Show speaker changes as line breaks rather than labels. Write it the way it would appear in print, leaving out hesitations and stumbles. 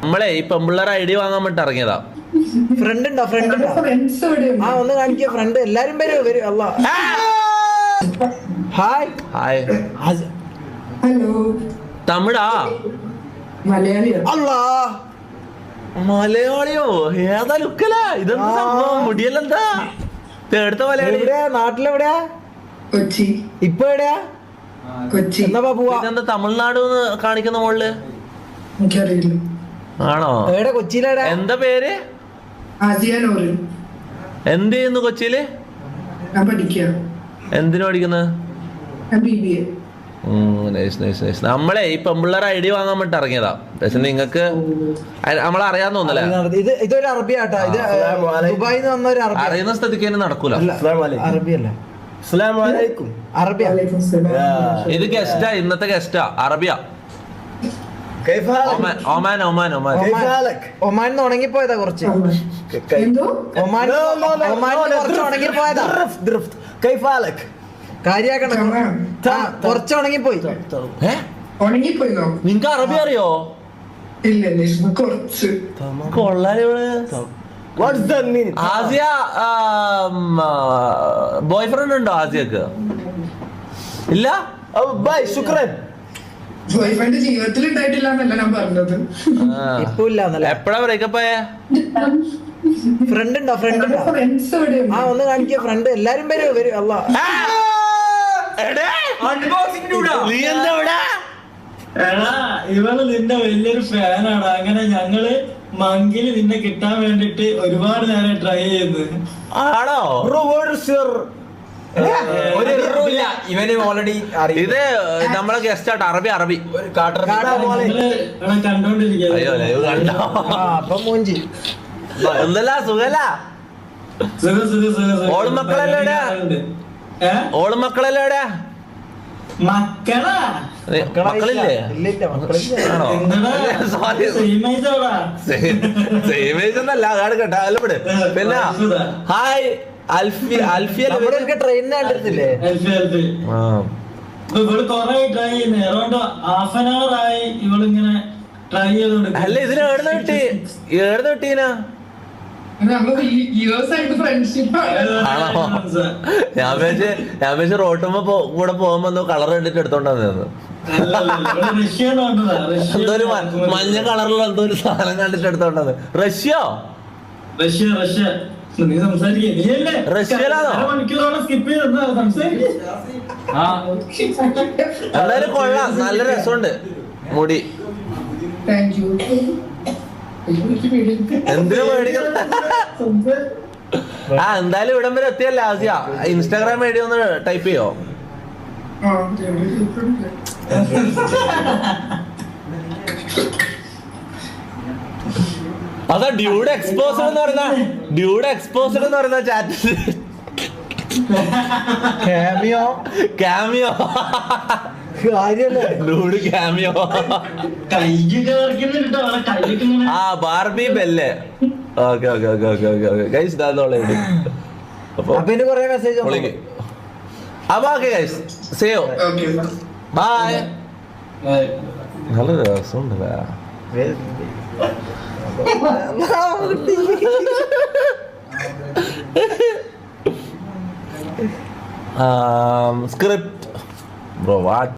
നമ്മളെ ഈ പെമ്പിള്ളേരെ ഐഡി വാങ്ങാൻ വേണ്ടി ഇറങ്ങിയതാ.
ഫ്രണ്ട് ഉണ്ടോ? ആ ഒന്ന് കാണിക്ക ഫ്രണ്ട്. എല്ലാരും വരും. അല്ല ഹായ്
ഹായ്.
ഹലോ.
തമിഴാ?
അല്ലാ
മലയാളിയോ? ഏതാ ലുക്കലാ? ഇതെന്താ സംഭവം? മുടിയല്ലെന്താ? എടുത്ത മലയാളി.
നാട്ടിലെവിടെയാ?
കൊച്ചി.
ഇപ്പൊ എവിടെയാ?
കൊച്ചി.
എന്നാ പോവാ.
ഇതെന്താ തമിഴ്നാട് കാണിക്കുന്ന മോളില്?
എനിക്കറിയില്ല.
ആണോ?
എവിടെ? കൊച്ചിയിലെവിടെ?
എന്താ പേര്?
ആസിയാനോറ്.
എന്ത് ചെയ്യുന്നു കൊച്ചിയില്?
ഞാൻ പഠിക്കുക.
എന്തിനു പഠിക്കുന്നത്?
ഞാൻ BBA.
നമ്മളെ ഈ പെമ്പിള്ളേരെ ഐഡി വാങ്ങാൻ വേണ്ടി ഇറങ്ങിയതാ. പക്ഷെ നിങ്ങക്ക് നമ്മളെ അറിയാൻ തോന്നല്ലേ?
ഇതൊരു അറബിയാട്ടാ. ഇത് ദുബായിന്ന് വന്ന ഒരു അറബി.
അറിയുന്ന സ്ഥിതിക്ക് തന്നെ നടക്കൂല.
അറബിയല്ല, അറബിയ.
ഇത് ഗസ്റ്റാ, ഇന്നത്തെ ഗസ്റ്റാ. അറബിയ. ഒമാൻ.
ഒമാൻ ഉണങ്ങിപ്പോയതാ കുറച്ച്. ഒമാൻ കുറച്ച് ഉണങ്ങിപ്പോയതാ. കാര്യാക്കണം. കുറച്ച് ഉണങ്ങിപ്പോയി.
ഉണങ്ങിപ്പോയിന്നോ?
നിങ്ങക്ക് അറബി അറിയോ?
ഇല്ല, കുറച്ച്.
കൊള്ളാം. ആസിയ ബോയ് ഫ്രണ്ട് ഉണ്ടോ ആസിയക്ക്? ഇല്ല.
ബോയ്ഫ്രണ്ട് ജീവിതത്തിൽ ഉണ്ടായിട്ടില്ല എന്നല്ല ഞാൻ പറഞ്ഞത്.
ഇപ്പൊ ഇല്ല.
എപ്പഴാ ബ്രേക്കപ്പ് ആയ?
ഫ്രണ്ട് ഉണ്ടോ?
ഫ്രണ്ട്സ് എവിടെയാ?
ആ ഒന്ന് കാണിക്ക ഫ്രണ്ട്. എല്ലാരും വരും. അല്ല
നീ എന്താ ഇവിടെ?
ഇവള് നിന്റെ വലിയൊരു ഫാനാണ്. അങ്ങനെ ഞങ്ങള് മങ്കില് നിന്നെ കിട്ടാൻ വേണ്ടിട്ട് ഒരുപാട് നേരം ട്രൈ ചെയ്യുന്നു.
ആണോ?
ഇവന് ഓൾറെഡി
ഇത് നമ്മളെ ഗസ്റ്റ് ആട്ടോ. അറബി
കണ്ടോണ്ടിരിക്കുക.
അയ്യോ ലൈവ് കണ്ടോ?
അപ്പൊ മൂഞ്ചി
എന്തല്ല സുഖല്ല? ഓളും മക്കളല്ലേ? ഓളും മക്കളല്ലേ?
മക്കളാ?
മക്കളില്ലേ? ആണോ? സോറി, സെയിമേജൊന്നല്ല. കേട്ടാ അല്ലപ്പെട്. പിന്നെ ഹായ്
അൽഫിയ ട്രെയിനിന് കണ്ടിട്ടില്ലേ?
ഇവള് കൊറേ ട്രൈ ചെയ്യുന്നേ. അറൗണ്ട് ഹാഫ് ആൻ അവർ ആയി ഇവളിങ്ങനെ ട്രൈ ചെയ്തോണ്ട്.
അല്ല ഇതിന് ഏടുന്ന് കിട്ടീനാ? ഞാൻ വെച്ച് റോട്ടുമ്പോ കൂടെ പോകുമ്പോ കളർ കണ്ടിട്ട് എടുത്തോണ്ടാ. എന്തോ ഒരു മഞ്ഞ കളറിലുള്ള എന്തോ ഒരു സാധനം കണ്ടിട്ട് എടുത്തോണ്ടത്. റഷ്യോ? റഷ്യയിലാണോ? എന്തായാലും കൊള്ളാം, നല്ല രസമുണ്ട് മുടി. എന്തിനു മേടിക്കണം? എന്തായാലും ഇവിടം വരെ എത്തിയല്ലേ ആസിയ? ഇൻസ്റ്റാഗ്രാം ഐഡി ഒന്ന് ടൈപ്പ് ചെയ്യോ? അതാ ഡ്യൂഡ് എക്സ്പോസർ എന്ന് പറയുന്ന ചാറ്റ്. Cameo dude cameo. ആ ബാർബി ബെല്ലെ. ഓക്കെ. ഗൈസ് ഇതാന്നോളെ. അപ്പൊ
കൊറേ മെസ്സേജ്.
അപ്പൊ okay guys, see you, bye. നല്ല രസമുണ്ട്. Script bro what